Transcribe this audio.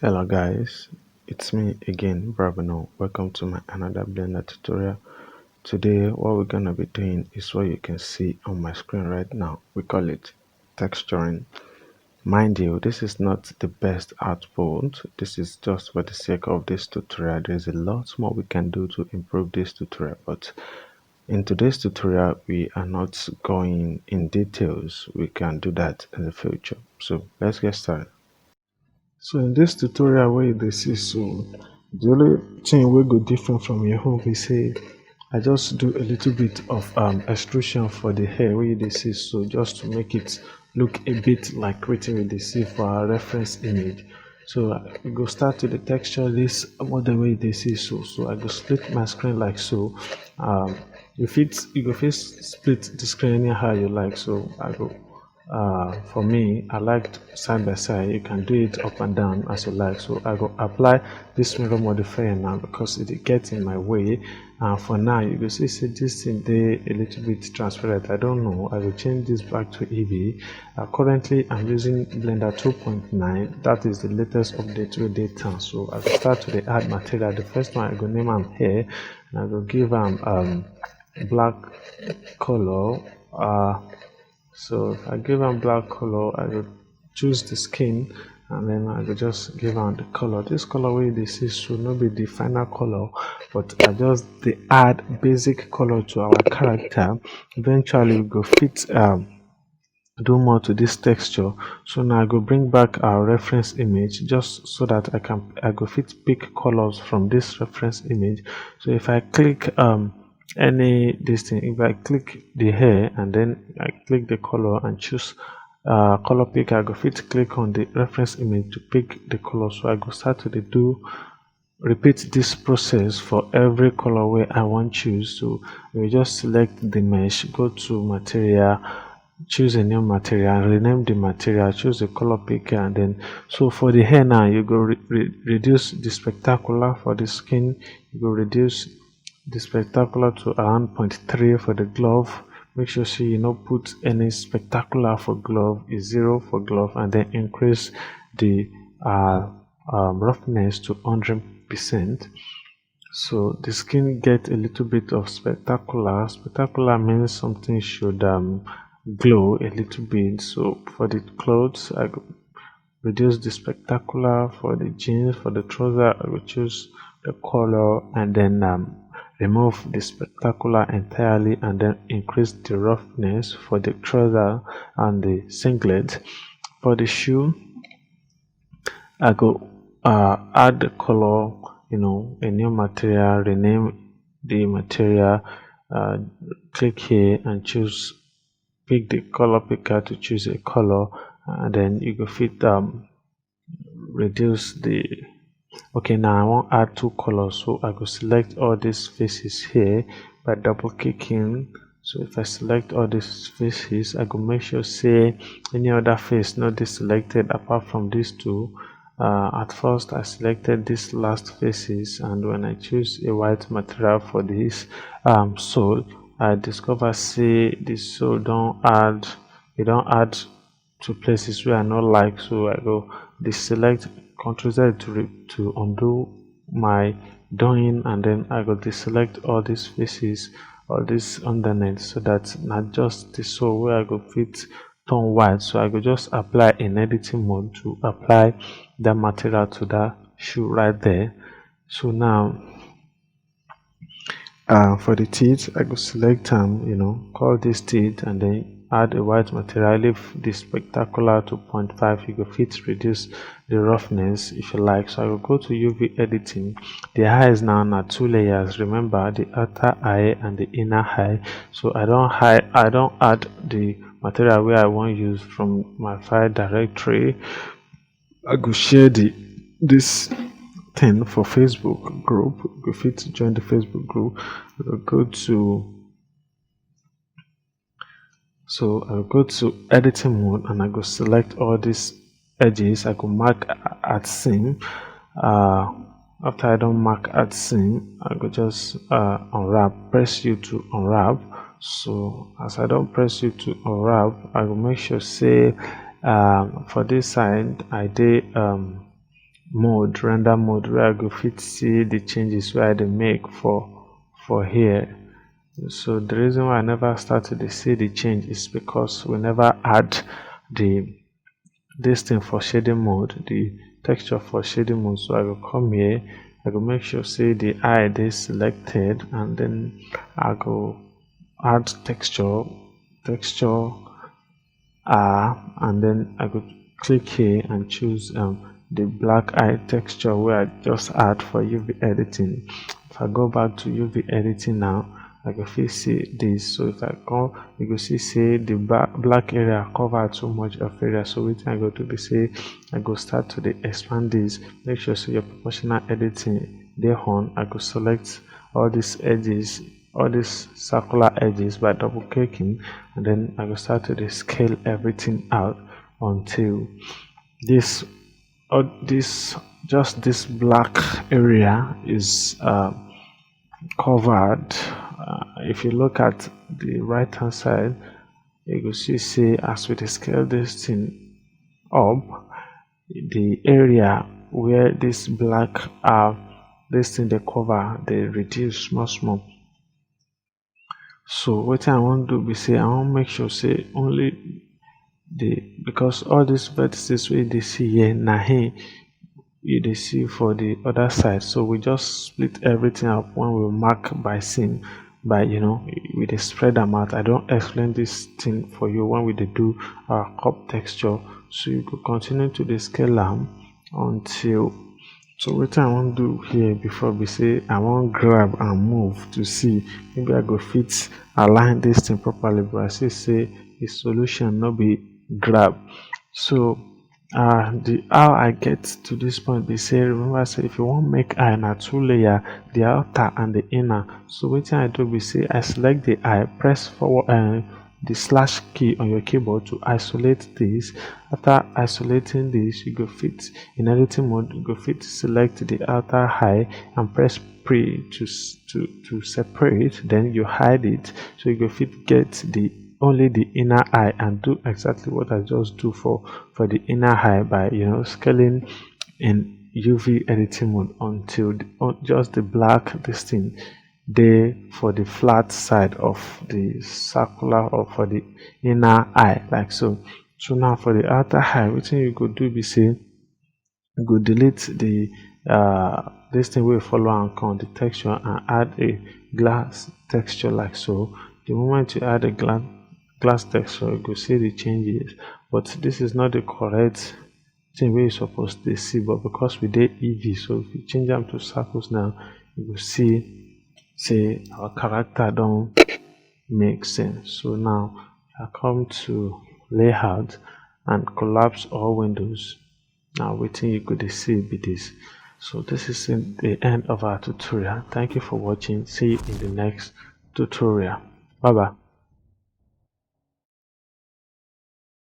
Hello guys, it's me again, Bravano. Welcome to my another Blender tutorial. Today what we're gonna be doing is what you can see on my screen right now. We call it texturing. Mind you, this is not the best output. This is just for the sake of this tutorial. There's a lot more we can do to improve this tutorial, but in today's tutorial we are not going in details. We can do that in the future. So let's get started. So in this tutorial wey you dey see so, the only thing wey go different from your own be say I just do a little bit of extrusion for the hair wey you dey see so, just to make it look a bit like wetin we dey see for our reference image. So we go start to the texture this model wey you dey see so. So I go split my screen like so. You go fit split the screen anyhow you like. So I go for me, I like side by side. You can do it up and down as you like. So I go apply this mirror modifier now because it gets in my way. For now, you go see this thing dey a little bit transparent. I don't know. I will change this back to Eevee. Currently, I'm using Blender 2.9. That is the latest update with data. So I will start to the add material. The first one I go name am hair, and I go give am black color. So if I give am black color, I will choose the skin and then I will just give am the color. This color wey you dey see should not be the final color, but I just dey add basic color to our character. Eventually we go fit do more to this texture. So now I go bring back our reference image just so that I go fit pick colors from this reference image. So if I click this thing, if I click the hair and then I click the color and choose color pick, I go fit click on the reference image to pick the color. So I go start to repeat this process for every color where I want choose. So we just select the mesh, go to material, choose a new material, rename the material, choose a color picker, and then so for the hair now you go reduce the spectacular. For the skin you go reduce the spectacular to around 0.3. For the glove, make sure you no put any spectacular for glove, is 0 for glove, and then increase the roughness to 100%. So the skin get a little bit of spectacular. Spectacular means something should glow a little bit. So for the clothes I go reduce the spectacular. For the jeans, for the trouser I will choose the color and then remove the spectacular entirely and then increase the roughness for the trouser and the singlet. For the shoe I go add the color, a new material, rename the material, click here and pick the color picker to choose a color, and then you go fit reduce the okay. Now I want add two colors, so I go select all these faces here by double clicking. So if I select all these faces, I go make sure say any other face not dey selected apart from these two. At first I selected these last faces, and when I choose a white material for this sole, I discover say the sole don't add to places where I not like. So I go deselect, Ctrl Z to undo my doing, and then I go deselect all these faces, all this underneath, so that not just the sole where I go fit turn white. So I go just apply in editing mode to apply that material to that shoe right there. So now for the teeth I go select call this teeth and then add a white material, leave the spectacular to 0.5. you go fit reduce the roughness if you like. So I will go to UV editing. The eye is now 2 layers, remember, the outer eye and the inner eye. So I don't add the material where I want use from my file directory. I go share this thing for Facebook group. Go fit to join the Facebook group. I'll go to editing mode and I go select all these edges. I go mark at seam. After I don't mark at seam, I go just unwrap, press U to unwrap. So as I don't press U to unwrap, I will make sure say for this side I did mode, render mode, where I go fit see the changes where I dey make for here. So the reason why I never started to see the change is because we never add the this thing for shading mode, the texture for shading mode. So I go come here, I go make sure say the eye is selected, and then I go add texture and then I go click here and choose the black eye texture where I just add for UV editing. If I go back to UV editing now, I go fit see this. So if I come, you go see say the black area cover too much of area. So wetin I go do be say I go start to dey expand this. Make sure say your proportional editing dey on. I go select all these edges, all these circular edges by double clicking, and then I go start to dey scale everything out until this just this black area is covered. If you look at the right hand side, you go see say as we dey scale this thing up, the area where this black this thing dey cover dey reduce small. So wetin I wan do be say I wan make sure say only because all these vertices wey you dey see here na here you dey see for the other side. So we just split everything up when we mark by seam, by we dey spread them out. I don explain this thing for you when we dey do our cup texture. So you go continue to dey scale am until. So wetin I wan do here before be say I wan grab and move to see maybe I go fit align this thing properly, but I see say the solution no be grab. So the how I get to this point be say, remember I say if you wan make eye na two layer, the outer and the inner. So wetin I do be say I select the eye, press forward the slash key on your keyboard to isolate this. After isolating this, you go fit in editing mode, you go fit select the outer eye and press pre to separate, then you hide it, so you go fit get only the inner eye and do exactly what I just do for the inner eye by scaling in UV editing mode until just the black this thing dey for the flat side of the circular or for the inner eye, like so. So now for the outer eye, wetin you go do be say you go delete the this thing wey follow am come, the texture, and add a glass texture like so. The moment you add a glass texture, you go see the changes, but this is not the correct thing wey you suppose dey see. But because we dey EV, so if you change am to circles now, you go see say our character don make sense. So now I come to layout and collapse all windows. Now wetin you go dey see be this. So this is the end of our tutorial. Thank you for watching. See you in the next tutorial. Bye bye.